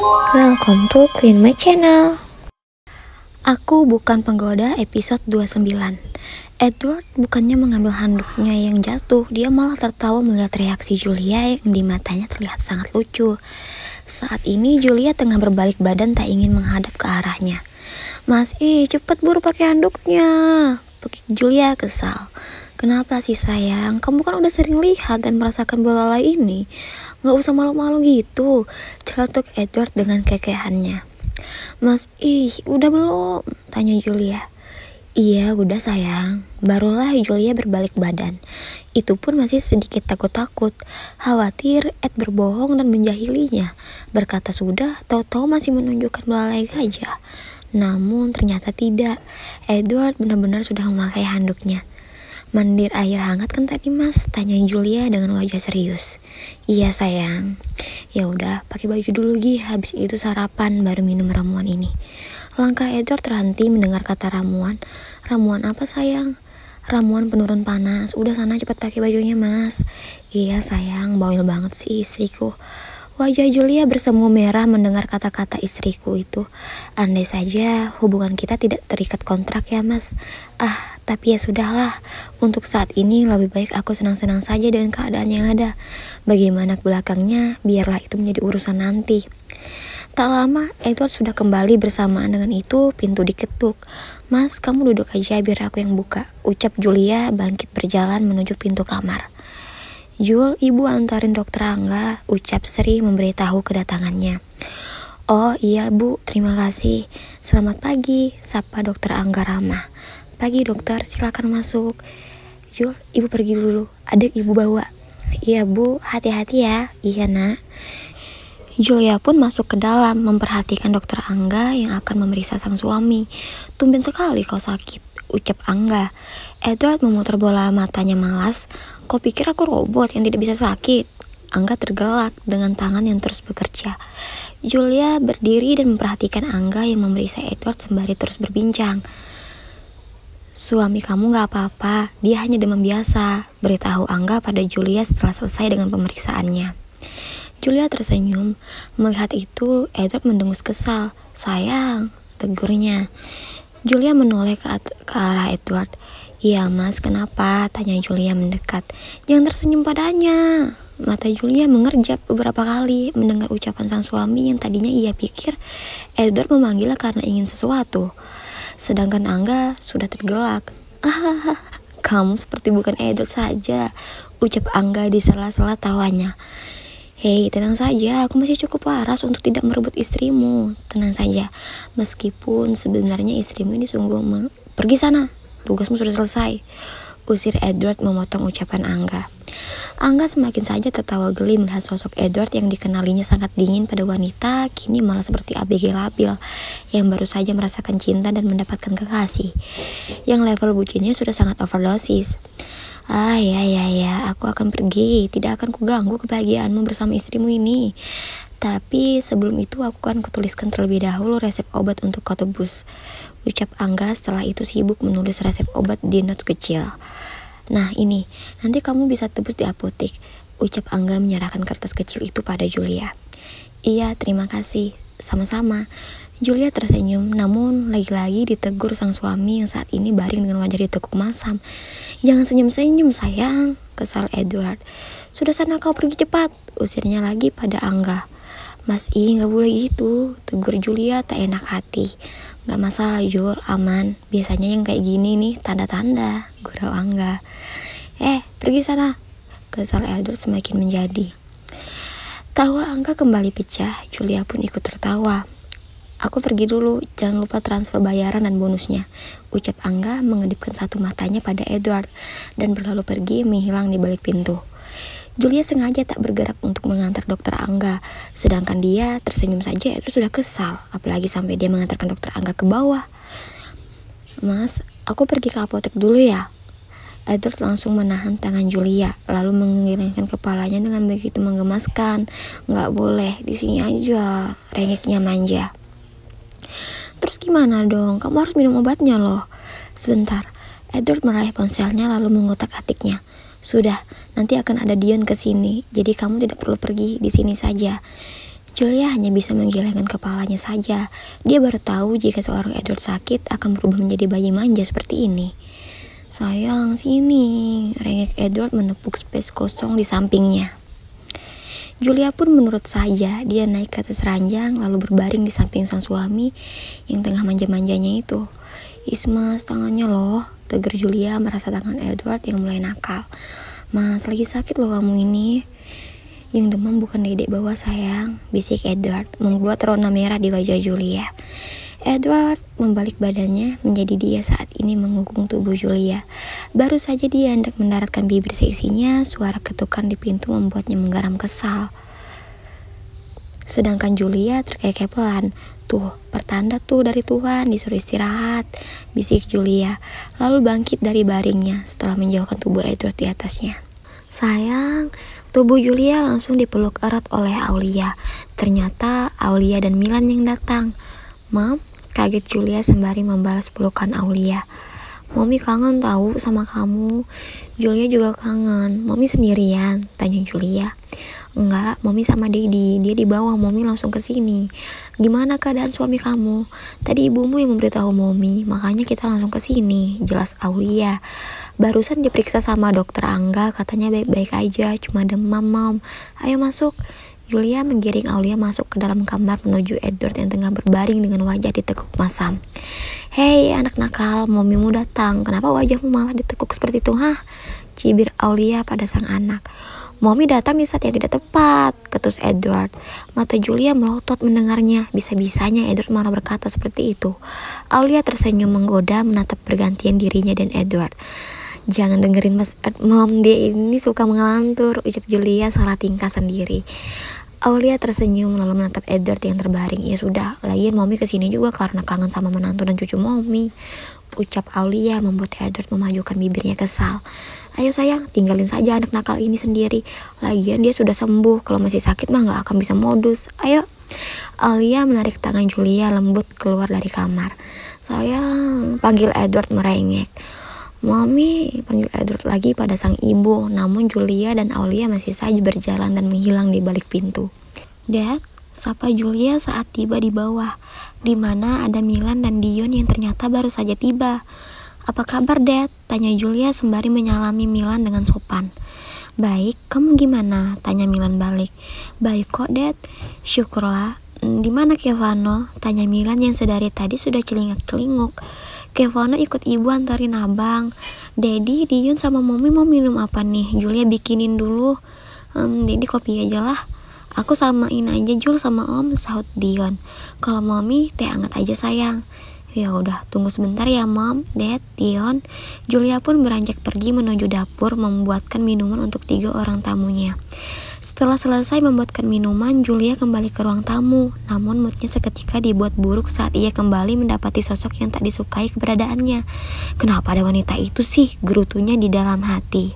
Welcome to Queen My Channel. Aku bukan penggoda episode 29. Edward bukannya mengambil handuknya yang jatuh, dia malah tertawa melihat reaksi Julia yang di matanya terlihat sangat lucu. Saat ini Julia tengah berbalik badan tak ingin menghadap ke arahnya. Mas, cepet buru pakai handuknya. Pekik Julia kesal. Kenapa sih sayang? Kamu kan udah sering lihat dan merasakan belalai ini. Gak usah malu-malu gitu, celetuk Edward dengan kekehannya. Mas, udah belum? Tanya Julia. Iya, udah sayang. Barulah Julia berbalik badan. Itu pun masih sedikit takut-takut. Khawatir Ed berbohong dan menjahilinya. Berkata sudah, tahu-tahu masih menunjukkan belalai gajah. Namun ternyata tidak. Edward benar-benar sudah memakai handuknya. Mandir air hangat kan tadi Mas? Tanya Julia dengan wajah serius. Iya sayang. Ya udah, pakai baju dulu habis itu sarapan baru minum ramuan ini. Langkah Edward terhenti mendengar kata ramuan. Ramuan apa sayang? Ramuan penurun panas. Udah sana cepat pakai bajunya Mas. Iya sayang, bawel banget sih istriku. Wajah Julia bersemu merah mendengar kata-kata istriku itu. Andai saja hubungan kita tidak terikat kontrak ya Mas. Tapi ya sudahlah. Untuk saat ini lebih baik aku senang-senang saja dengan keadaan yang ada. Bagaimana ke belakangnya, biarlah itu menjadi urusan nanti. Tak lama, Edward sudah kembali bersamaan dengan itu, pintu diketuk. Mas, kamu duduk aja biar aku yang buka, ucap Julia bangkit berjalan menuju pintu kamar. Jul, ibu antarin dokter Angga, ucap Sri memberitahu kedatangannya. Oh iya bu, terima kasih. Selamat pagi, sapa dokter Angga ramah. Pagi dokter, silakan masuk. Jul, ibu pergi dulu, adik ibu bawa. Iya bu, hati-hati ya. Iya nak. Julia pun masuk ke dalam memperhatikan dokter Angga yang akan memeriksa sang suami. Tumben sekali kau sakit, ucap Angga. Edward memutar bola matanya malas. Kau pikir aku robot yang tidak bisa sakit? Angga tergelak dengan tangan yang terus bekerja. Julia berdiri dan memperhatikan Angga yang memeriksa Edward sembari terus berbincang. Suami kamu gak apa-apa, dia hanya demam biasa, beritahu Angga pada Julia setelah selesai dengan pemeriksaannya. Julia tersenyum. Melihat itu, Edward mendengus kesal. Sayang, tegurnya. Julia menoleh ke arah Edward. Iya mas, kenapa? Tanya Julia mendekat. Jangan tersenyum padanya. Mata Julia mengerjap beberapa kali mendengar ucapan sang suami yang tadinya ia pikir Edward memanggilnya karena ingin sesuatu. Sedangkan Angga sudah tergelak. Kamu seperti bukan Edward saja, ucap Angga di sela-sela tawanya. Hei, tenang saja, aku masih cukup waras untuk tidak merebut istrimu. Tenang saja, meskipun sebenarnya istrimu ini sungguh pergi sana, tugasmu sudah selesai. Usir Edward memotong ucapan Angga. Angga semakin saja tertawa geli melihat sosok Edward yang dikenalinya sangat dingin pada wanita, kini malah seperti ABG labil yang baru saja merasakan cinta dan mendapatkan kekasih, yang level bucinnya sudah sangat overdosis. Ya, aku akan pergi, tidak akan kuganggu kebahagiaanmu bersama istrimu ini. Tapi sebelum itu aku akan kutuliskan terlebih dahulu resep obat untuk kau tebus, ucap Angga setelah itu sibuk menulis resep obat di not kecil. Nah ini, nanti kamu bisa tebus di apotek, ucap Angga menyerahkan kertas kecil itu pada Julia. Iya, terima kasih, sama-sama. Julia tersenyum, namun lagi-lagi ditegur sang suami yang saat ini baring dengan wajah ditekuk masam. Jangan senyum-senyum sayang, kesal Edward. Sudah sana kau pergi cepat, usirnya lagi pada Angga. Mas gak boleh gitu, tegur Julia tak enak hati. Gak masalah Jul, aman. Biasanya yang kayak gini nih tanda-tanda, gurau Angga. Pergi sana, kesal Edward semakin menjadi. Tawa Angga kembali pecah, Julia pun ikut tertawa. Aku pergi dulu, jangan lupa transfer bayaran dan bonusnya, ucap Angga mengedipkan satu matanya pada Edward dan berlalu pergi menghilang di balik pintu. Julia sengaja tak bergerak untuk mengantar dokter Angga, sedangkan dia tersenyum saja itu sudah kesal, apalagi sampai dia mengantarkan dokter Angga ke bawah. Mas, aku pergi ke apotek dulu ya. Edward langsung menahan tangan Julia, lalu menggelengkan kepalanya dengan begitu menggemaskan. Nggak boleh, di sini aja, rengeknya manja. Terus gimana dong? Kamu harus minum obatnya loh. Sebentar, Edward meraih ponselnya lalu mengotak-atiknya. Sudah, nanti akan ada Dion ke sini, jadi kamu tidak perlu pergi, di sini saja. Julia hanya bisa menggelengkan kepalanya saja. Dia baru tahu jika seorang Edward sakit akan berubah menjadi bayi manja seperti ini. Sayang, sini. Rengek Edward menepuk space kosong di sampingnya. Julia pun menurut saja. Dia naik ke atas ranjang lalu berbaring di samping sang suami yang tengah manja-manjanya itu. Ismas, tangannya loh. Tegur Julia merasa tangan Edward yang mulai nakal. Mas, lagi sakit loh kamu ini. Yang demam bukan dedek bawah sayang, bisik Edward membuat rona merah di wajah Julia. Edward membalik badannya menjadi dia saat ini mengungkung tubuh Julia. Baru saja dia hendak mendaratkan bibir seisinya, suara ketukan di pintu membuatnya menggaram kesal. Sedangkan Julia terkekepolan. Tuh, pertanda tuh dari Tuhan, disuruh istirahat, bisik Julia. Lalu bangkit dari baringnya setelah menjauhkan tubuh Edward di atasnya. Sayang, tubuh Julia langsung dipeluk erat oleh Aulia. Ternyata Aulia dan Milan yang datang. Mam, kaget Julia sembari membalas pelukan Aulia. Mami kangen tahu sama kamu. Julia juga kangen. Mami sendirian? Tanya Julia. Enggak, Mami sama Dedi. Dia di bawah, Mami langsung ke sini. Gimana keadaan suami kamu? Tadi ibumu yang memberitahu Mami, makanya kita langsung ke sini. Jelas Aulia. Barusan diperiksa sama dokter Angga, katanya baik-baik aja, cuma demam, Mom. Ayo masuk. Julia menggiring Aulia masuk ke dalam kamar menuju Edward yang tengah berbaring dengan wajah ditekuk masam. Hei anak nakal, momimu datang. Kenapa wajahmu malah ditekuk seperti itu, hah? Cibir Aulia pada sang anak. Momi datang di saat yang tidak tepat, ketus Edward. Mata Julia melotot mendengarnya. Bisa-bisanya Edward malah berkata seperti itu. Aulia tersenyum menggoda menatap pergantian dirinya dan Edward. Jangan dengerin Mas Mom, dia ini suka mengelantur, ucap Julia salah tingkah sendiri. Aulia tersenyum lalu menatap Edward yang terbaring. Ya sudah, lagian Mommy kesini juga karena kangen sama menantu dan cucu Mommy, ucap Aulia membuat Edward memajukan bibirnya kesal. Ayo sayang, tinggalin saja anak nakal ini sendiri. Lagian dia sudah sembuh, kalau masih sakit mah gak akan bisa modus. Ayo. Aulia menarik tangan Julia lembut keluar dari kamar. Sayang, panggil Edward merengek. Mami, panggil Edward lagi pada sang ibu. Namun Julia dan Aulia masih saja berjalan dan menghilang di balik pintu. Dad, sapa Julia saat tiba di bawah, di mana ada Milan dan Dion yang ternyata baru saja tiba. Apa kabar, Dad? Tanya Julia sembari menyalami Milan dengan sopan. Baik, kamu gimana? Tanya Milan balik. Baik kok, Dad. Syukurlah. Di mana Kevano? Tanya Milan yang sedari tadi sudah celingak-celinguk. Kevano ikut ibu antarin abang. Daddy, Dion sama Mommy mau minum apa nih? Julia bikinin dulu. Daddy kopi aja lah. Aku samain aja Jul sama Om, sahut Dion. Kalau Mommy teh hangat aja sayang. Ya udah, tunggu sebentar ya Mom, Dad, Dion. Julia pun beranjak pergi menuju dapur membuatkan minuman untuk 3 orang tamunya. Setelah selesai membuatkan minuman, Julia kembali ke ruang tamu. Namun moodnya seketika dibuat buruk saat ia kembali mendapati sosok yang tak disukai keberadaannya. Kenapa ada wanita itu sih? Gerutunya di dalam hati.